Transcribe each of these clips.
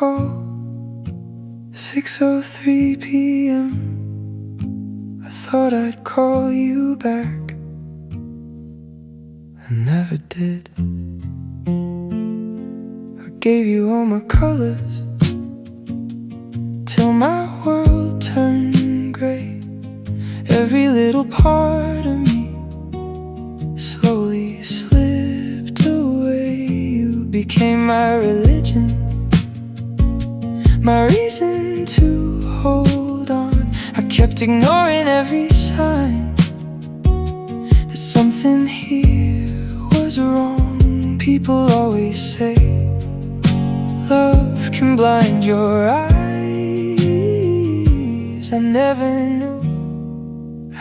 call, 6:03 p.m. I thought I'd call you back, I never did. I gave you all my colors till my world turned gray. Every little part of me slowly slipped away. You became my religion, my reason to hold on. I kept ignoring every sign that something here was wrong. People always say love can blind your eyes. I never knew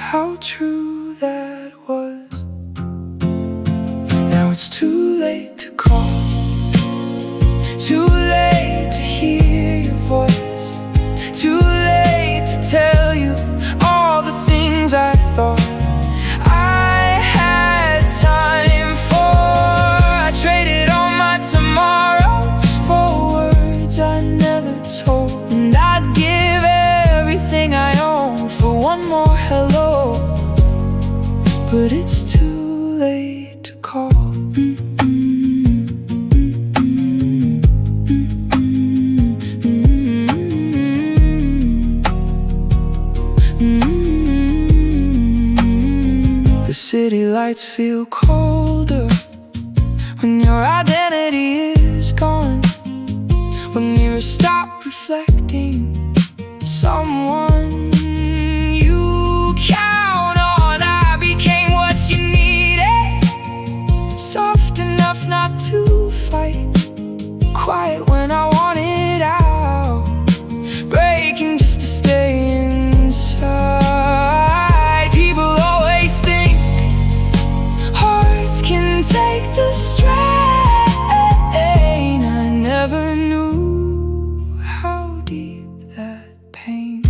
how true that was. Now it's too late to call, too late to hear your voice, too late to tell you all the things I thought I had time for. I traded all my tomorrows for words I never told, and I'd give everything I own for one more hello. But it's too late to call. The city lights feel colder when your identity is gone, when you stop reflecting someone you count on. I became what you needed, soft enough not to fight, quiet when I wanted out, breaking just to stay inside. People always think hearts can take the strain. I never knew how deep that pain.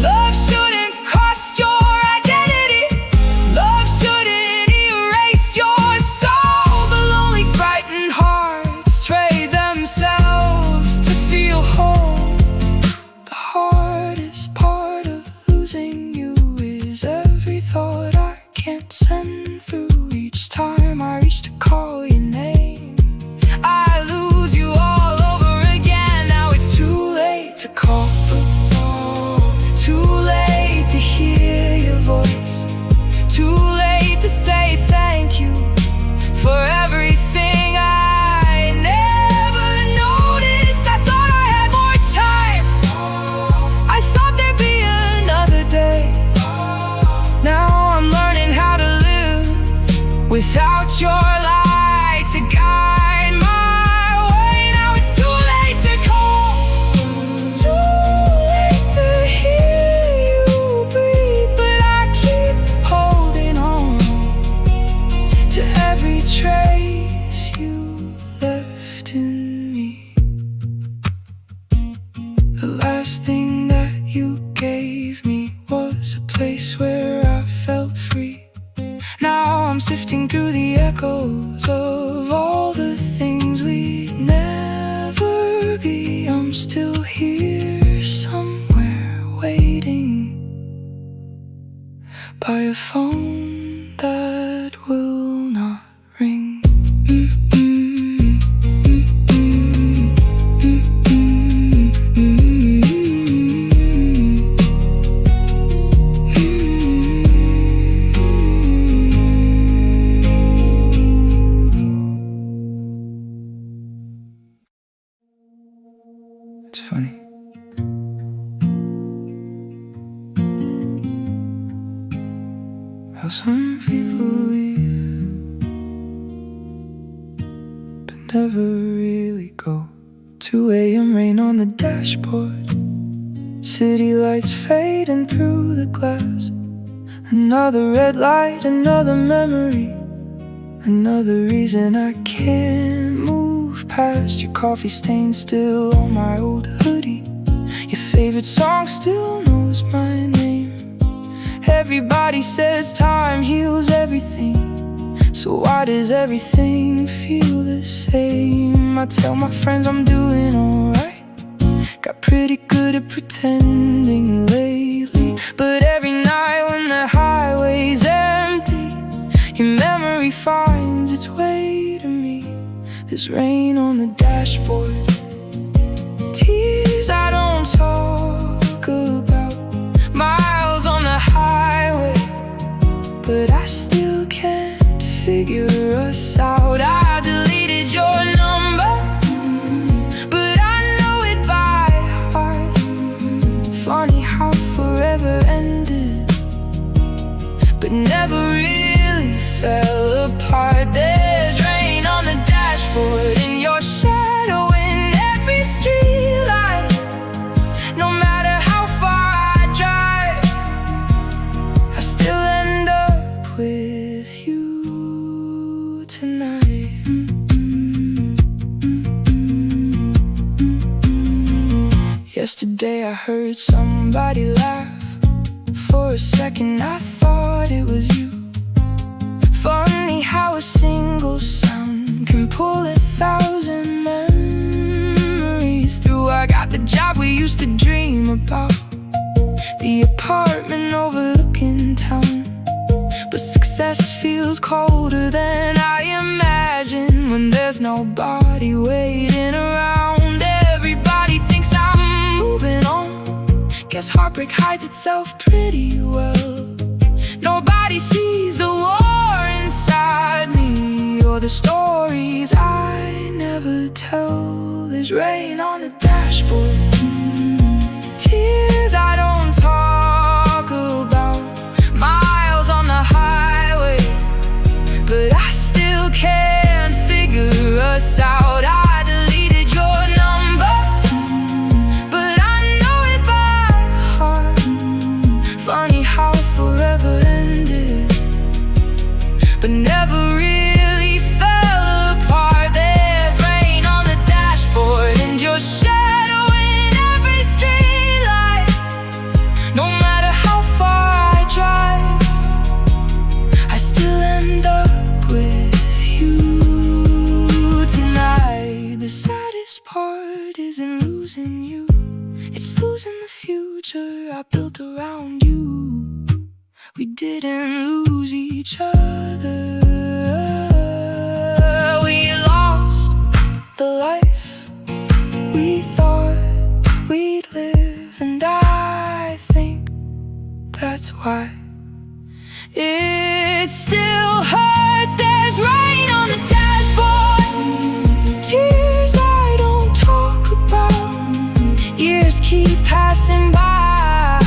Love shouldn't cost your identity, love shouldn't erase your soul. The lonely, frightened hearts trade themselves to feel whole. The hardest part of losing you is every thought I can't send through. Each time I reach to call your name, I lose you all over again. Now it's too late to call, too late to hear your voice, too late to say thank you for everything I never noticed. I thought I had more time, I thought there'd be another day. Now I'm learning how to live without your light to guide my way. Now it's too late to call, too late to hear you breathe, but I keep holding on to every trace you left in me. The last thing that you gave me was a place where I felt free. Now I'm sifting through the echoes of all the things we'd never be. I'm still here somewhere waiting by a phone that will not ring. It's funny. How some people leave but never really go. 2 a.m. rain on the dashboard, city lights fading through the glass. Another red light, another memory, another reason I can't move past. Your coffee stain still on my old hoodie, your favorite song still knows my name. Everybody says time heals everything, so So why does everything feel the same? I tell my friends I'm doing alright. Got pretty good at pretending lately, but every night when the highway's empty, your memory finds its way to me. There's rain on the dashboard, tears I don't talk about, miles on the highway, but I still can't figure us out. I deleted your number, but I know it by heart. Funny how forever ended, but never really fell apart. There's rain on the dashboard and your shadow in every street light. No matter how far I drive, I still end up with you tonight. Yesterday I heard somebody laugh. For a second I thought it was you. Funny how a single sound can pull 1,000 memories through. I got the job we used to dream about, the apartment overlooking town, but success feels colder than I imagined when there's nobody waiting around. Everybody thinks I'm moving on. Guess heartbreak hides itself pretty well. Nobody sees the war inside me, or the stories I never tell. There's rain on the dashboard, tears I don't talk about, miles on the highway, but I still can't figure us out. I deleted your number, but I know it by heart. Funny how forever ended, but never really fell apart. There's rain on the dashboard and your shadow in every street light. No matter how far I drive, I still end up with you tonight. The saddest part isn't losing you, it's losing the future I built around you. We didn't lose each other, we lost the life we thought we'd live, and I think that's why it still hurts. There's rain on the dashboard, tears I don't talk about, years keep passing by,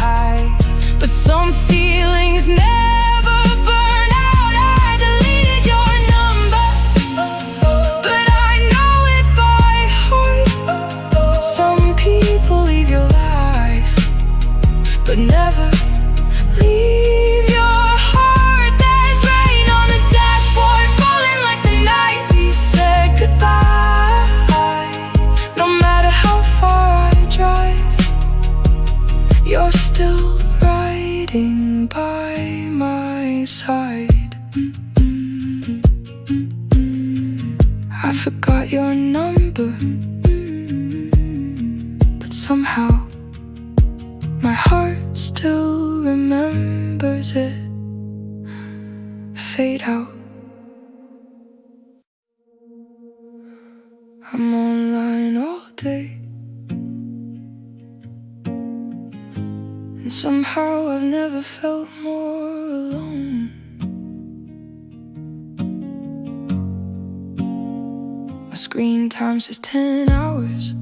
but some feelings never burn out. I deleted your number, but I know it by heart. Some people leave your life, but never leave your heart. There's rain on the dashboard, falling like the night we said goodbye. No matter how far I drive, you're still riding by my side. I forgot your number, but somehow my heart still remembers it. Fade out. I'm online all day, and somehow I've never felt more alone. My screen time says 10 hours,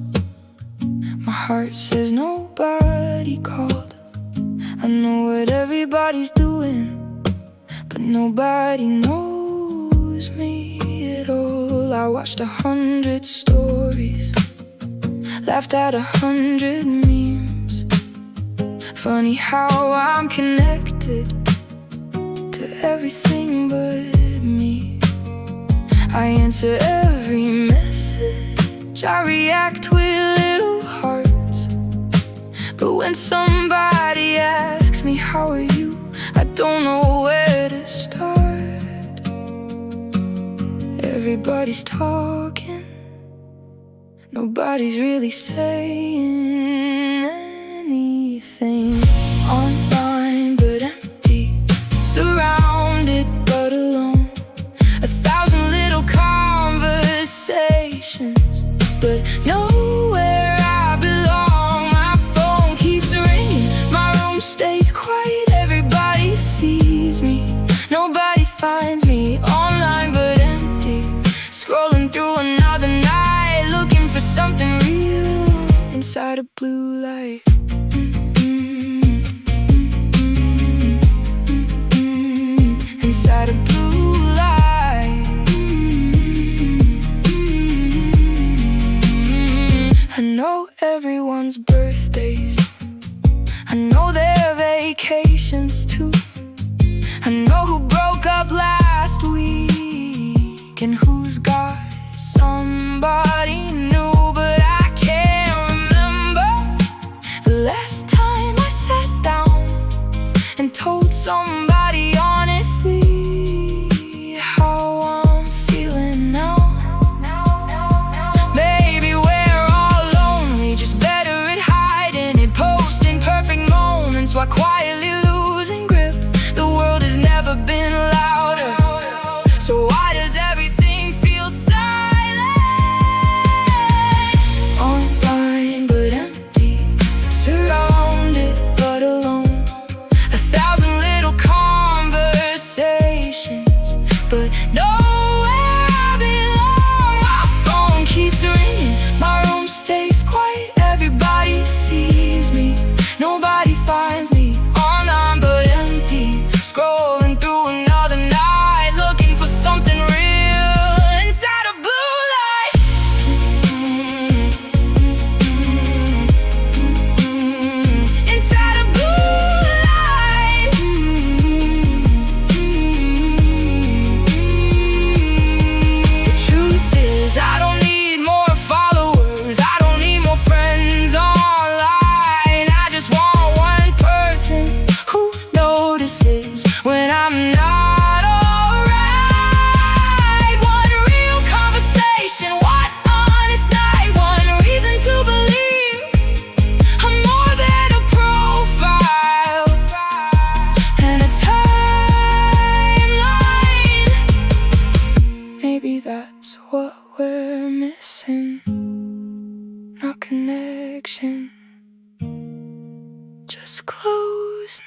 my heart says nobody called. I know what everybody's doing, but nobody knows me at all. I watched 100 stories, laughed at 100 memes. Funny how I'm connected to everything but me. I answer every message, I react with little hearts, but when somebody asks me how are you, I don't know where to start. everybody's talking. Nobody's really saying anything. Online but empty, surrounded but alone. 1,000 little conversations, but nowhere I belong. My phone keeps ringing, my room stays quiet. Everybody sees me, nobody finds me. Online but empty, scrolling through another night, looking for something real inside a blue light. Inside a blue light. I know everyone's birthdays, I know their vacations too. I know who broke up last week and who's got somebody new. But I can't remember the last time I sat down and told somebody honestly how I'm feeling now. Maybe we're all lonely, just better at hiding it, posting perfect moments while quietly losing grip. The world has never been louder, so why does everything feel silent? Online but empty, surrounded but alone. 1,000 little conversations, but nowhere I belong. My phone keeps ringing, my room stays quiet. Everybody sees me, nobody finds me. Online but empty, scrolling through another night, looking for something real inside a blue light. Inside a blue light. The truth is, I don't need more followers, I don't need more friends online. I just want one person who notices when I'm not alright. One real conversation, one honest night, one reason to believe I'm more than a profile and a timeline. Maybe that's what we're missing, not connection, just closeness.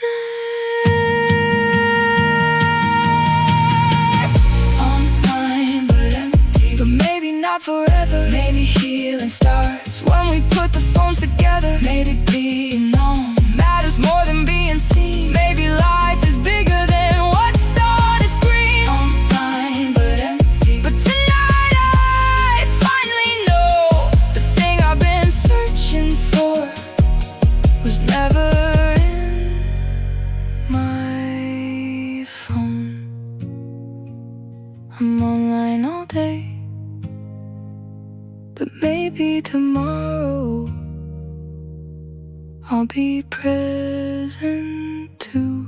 Online but empty, but maybe not forever. Maybe healing starts when we put the phones together. Maybe being known matters more than being seen. Maybe life is bigger than what's on a screen. Online but empty, but tonight I finally know the thing I've been searching for was never in my phone. I'm online all day, but maybe tomorrow I'll be present too.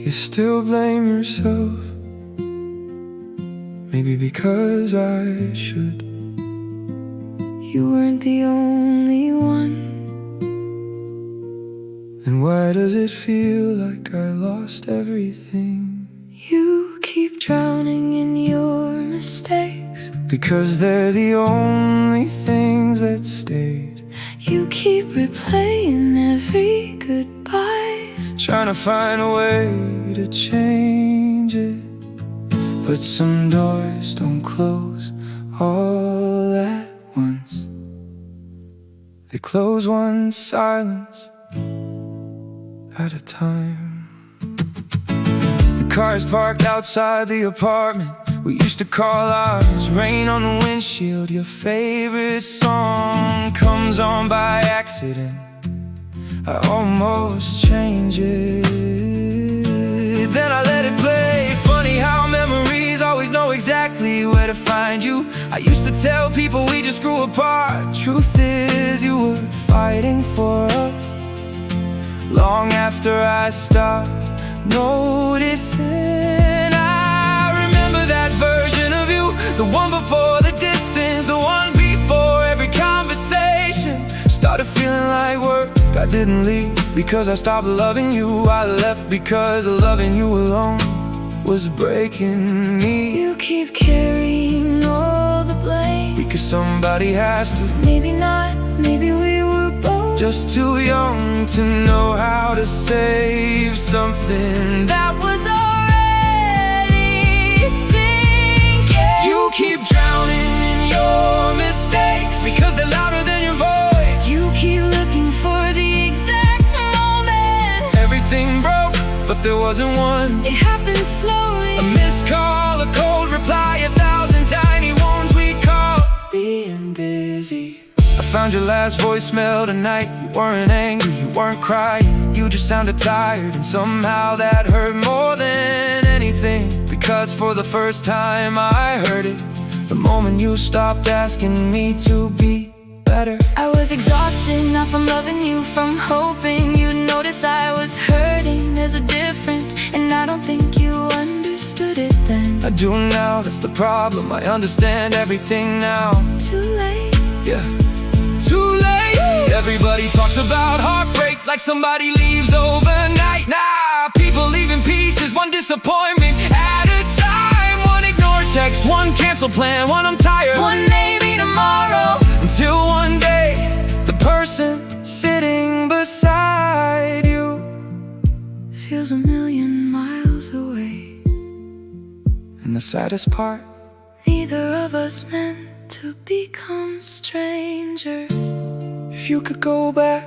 You still blame yourself, maybe because I should. You weren't the only one. Then why does it feel like I lost everything? You keep drowning in your mistakes. Because they're the only things that stayed. You keep replaying every goodbye, Trying to find a way to change it. But some doors don't close all at once. They close one silence at a time. The car's parked outside the apartment we used to call ours. Rain on the windshield, your favorite song comes on by accident. I almost change it, then I let it play. Funny how memories always know exactly where where to find you. I used to tell people we just grew apart. Truth is, you were fighting for us long after I stopped noticing. I remember that version of you, the one before the distance, the one before every conversation started feeling like work. I didn't leave because I stopped loving you. I left because loving you alone was breaking me. You keep carrying all the blame, because somebody has to. maybe not, maybe we were both just too young to know how to save something that was already sinking. You keep drowning in your mistakes because they're louder than your voice. You keep looking for the exact moment Everything broke, but there wasn't one. it happened slowly. A missed call, a cold reply, 1,000 tiny wounds we call being busy. I found your last voicemail tonight. You weren't angry, you weren't crying, you just sounded tired. And somehow that hurt more than anything, because for the first time I heard it the moment you stopped asking me to be better. I was exhausted, not from loving you, from hoping you'd notice I was hurting. There's a difference, and I don't think you understood it then. I do now, that's the problem. I understand everything now. Too late. Yeah, too late. Everybody talks about heartbreak like somebody leaves overnight. Nah, people leave in pieces, one disappointment at a time. One ignored text, one canceled plan, one I'm tired, One maybe tomorrow. until one day the person sitting beside you Feels a million miles away. and the saddest part, Neither of us meant to become strangers. if you could go back,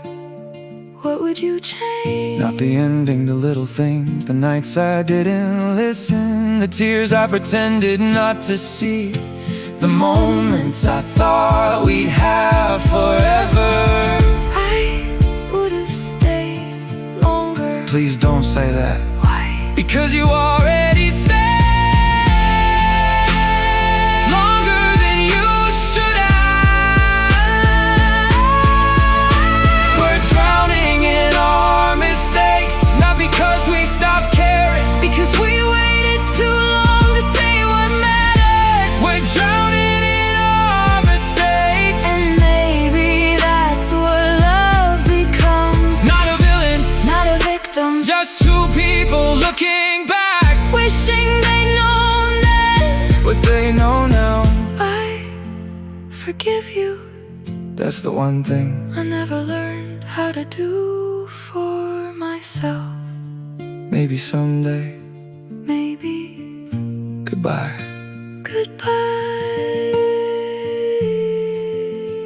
What would you change? not the ending, the little things, the nights I didn't listen, the tears I pretended not to see, the moments I thought we'd have forever. I would have stayed longer. Please don't say that, Why? because you already stayed longer than you should have. We're drowning in our mistakes, not because we stopped caring, Because we waited too long to say what mattered. we're drowning in our mistakes. And maybe that's what love becomes. Not a villain, Not a victim. just two people looking back, Wishing they'd known then. what they know now. I forgive you. That's the one thing I never learned how to do for myself. maybe someday. Maybe Goodbye. goodbye.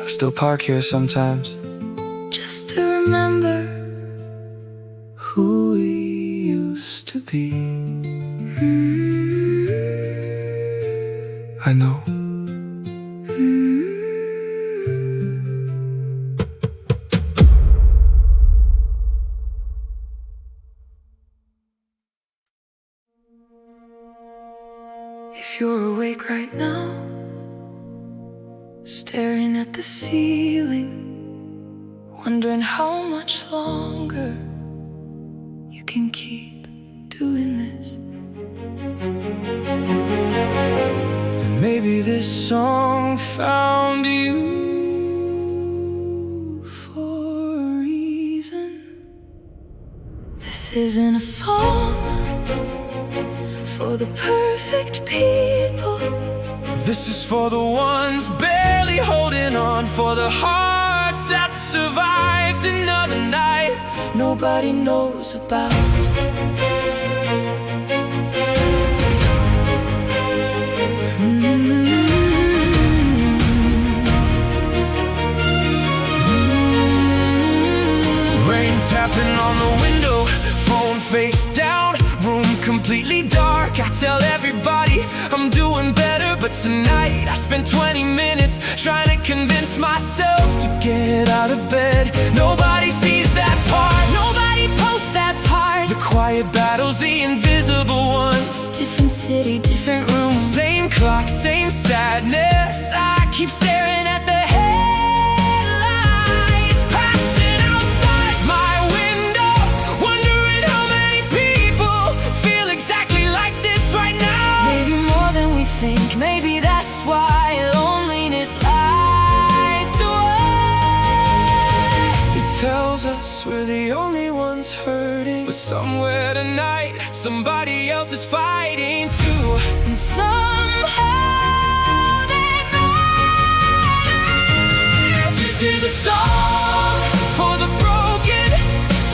I still park here sometimes, Just to remember who we used to be. I know. If you're awake right now, staring at the ceiling, wondering how much longer you can keep doing this. And maybe this song found you For a reason. This isn't a song for the perfect people. This is for the ones barely holding on, for the hearts that survived another night Nobody knows about. Rain tapping on the window, phone face down, room completely dark. I tell everybody I'm doing better, but tonight I spent 20 minutes trying to convince myself to get out of bed. Nobody sees that part, Nobody posts that part. the quiet battles, the invisible ones. Different city, different room. Same clock, same sadness. I keep staring at the headlights passing outside my window, wondering how many people feel exactly like this right now. Maybe more than we think, maybe that's why loneliness lies to us. It tells us we're the only ones hurting, but somewhere tonight somebody else is fighting too. And somehow they matter. This is a song For the broken,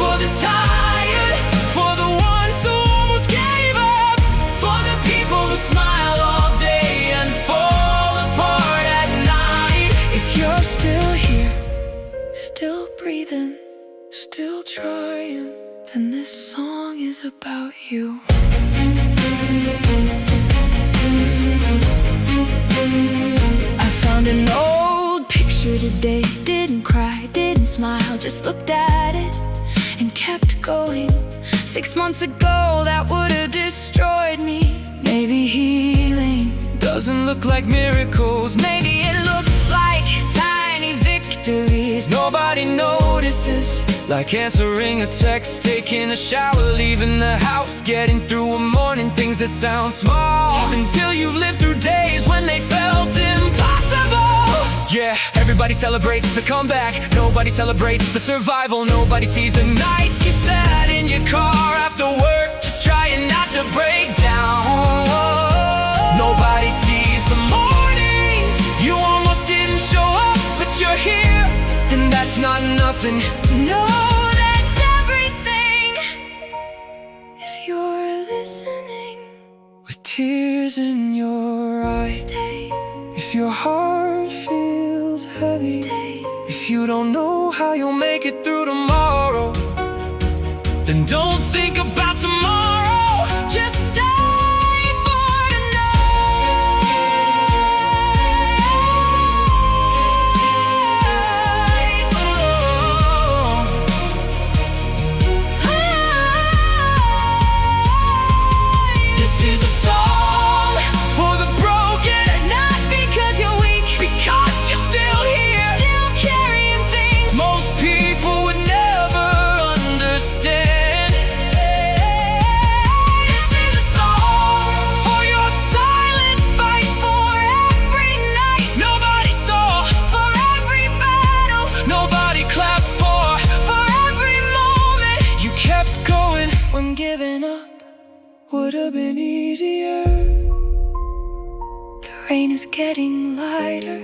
for the tired, for the ones who almost gave up, for the people who smile all day and fall apart at night. if you're still here, still breathing, still trying, then this song is about you. I found an old picture today. Didn't cry, didn't smile, just looked at it and kept going. 6 months ago that would have destroyed me. Maybe healing doesn't look like miracles. maybe it looks like tiny victories. Nobody notices, like answering a text, taking a shower, leaving the house, getting through a morning. Things that sound small until you've lived through days when they felt impossible. Yeah, everybody celebrates the comeback, nobody celebrates the survival. Nobody sees the nights you sat in your car after work, just trying not to break down. Nobody sees the mornings you almost didn't show up, but you're here, and that's not nothing. No, that's everything. If you're listening, With tears in your eyes, stay, if your heart feels heavy, stay. if you don't know how you'll make it through tomorrow, then don't think about tomorrow. Just stay for tonight. This is a song For the broken, not because you're weak, because you're still here. still carrying things Most people would never understand. This is a song For your silent fight, for every night, nobody saw, for every battle, nobody clapped for. for every moment You kept going, when giving up. would have been easier. The rain is getting lighter,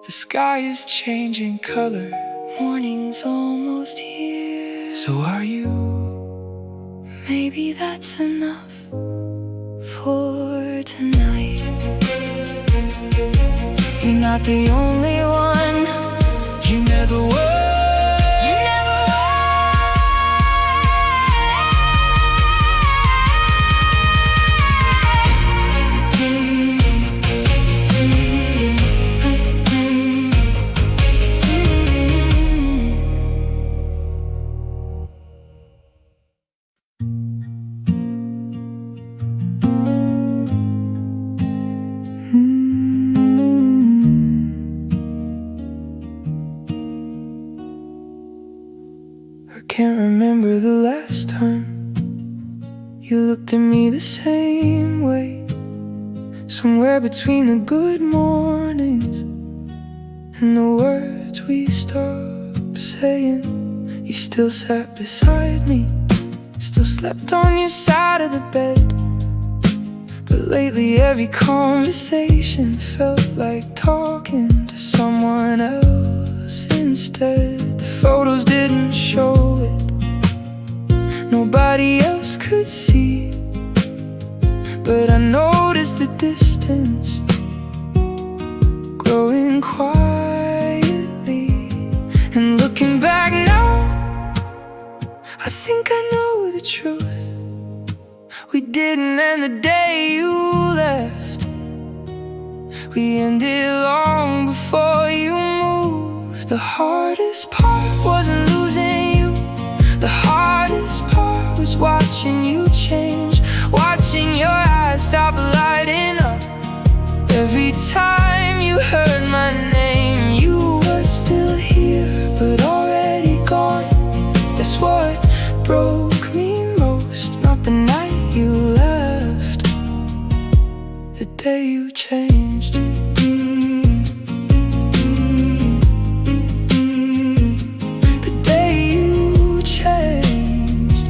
The sky is changing color, morning's almost here. so are you. Maybe that's enough for tonight. You're not the only one. You never were. You never I can't remember the last time you looked at me the same way. Somewhere between the good mornings and the words we stopped saying, you still sat beside me, still slept on your side of the bed. But lately every conversation felt like talking to someone else instead. The photos didn't show it, nobody else could see. But I noticed the distance growing quietly. And looking back now, I think I know the truth. We didn't end the day you left, we ended long before you moved. The hardest part wasn't losing you, the hardest part was watching you change, watching your eyes stop lighting up but already gone. That's what broke me most. Not the night you left, the day you changed. The day you changed.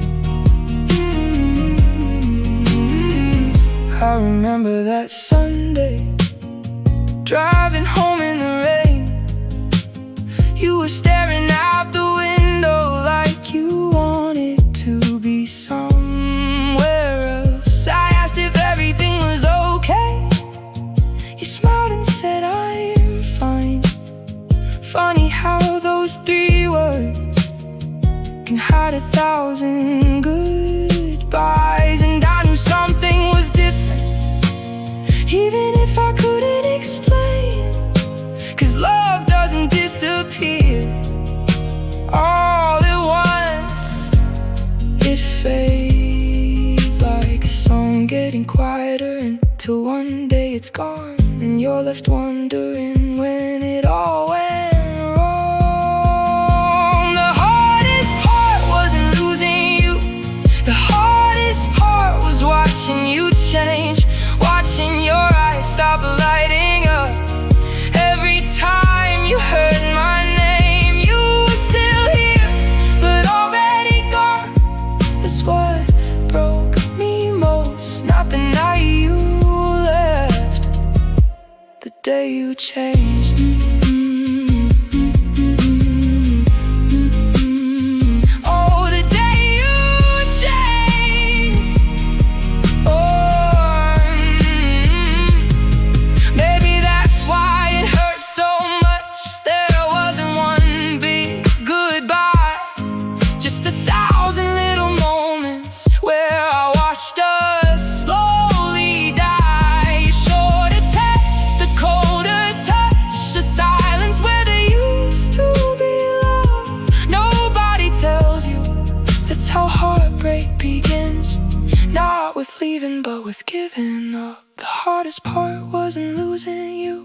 I remember that Sunday, driving home in the rain. You were staring out the window like you wanted to be somewhere else. I asked if everything was okay. You smiled and said, I am fine. Funny how those 3 words can hide 1,000 goodbyes. And I knew something was different, even if I couldn't explain. 'Cause love doesn't disappear all at once. It fades like a song getting quieter, until one day it's gone and you're left wondering when it all went wrong. The hardest part wasn't losing you. The hardest part was watching you change, watching your eyes stop lighting up every time you heard my name. You were still here, but already gone. That's what broke me most. Not the night you left, the day you changed. Oh, the day you changed. Oh, maybe that's why it hurt so much. There wasn't one big goodbye, just 1,000 little moments where I watched us slowly die. A shorter text, a colder touch, a silence where there used to be love. Nobody tells you that's how heartbreak begins. Not with leaving, but with giving up. The hardest part wasn't losing you.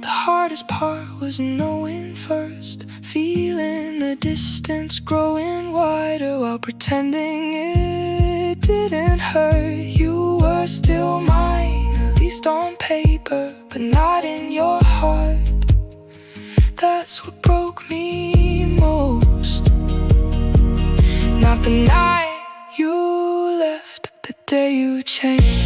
The hardest part was knowing first, feeling the distance growing wider while pretending it didn't hurt. You were still mine, at least on paper, but not in your heart. That's what broke me most. Not the night you left, the day you changed.